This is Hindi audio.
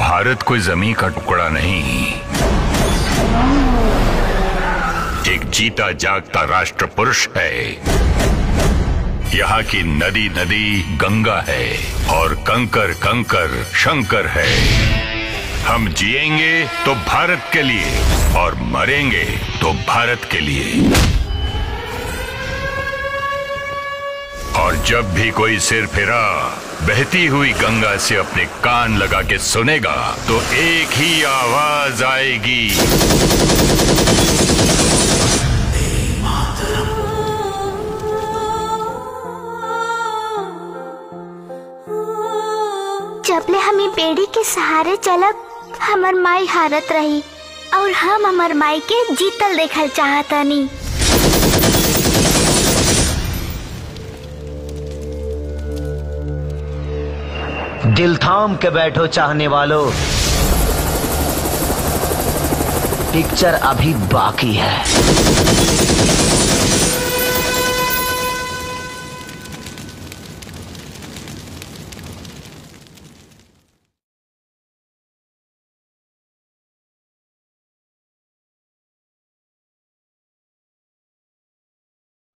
भारत कोई जमीन का टुकड़ा नहीं, एक जीता जागता राष्ट्र पुरुष है। यहाँ की नदी नदी गंगा है और कंकर कंकर शंकर है। हम जिएंगे तो भारत के लिए और मरेंगे तो भारत के लिए। और जब भी कोई सिर फिरा बहती हुई गंगा से अपने कान लगा के सुनेगा तो एक ही आवाज आएगी, जबले हमें बेड़ी के सहारे चलब हमर माई हारत रही और हम हमर माई के जीतल देखल चाहतनी। दिल थाम के बैठो चाहने वालों, पिक्चर अभी बाकी है।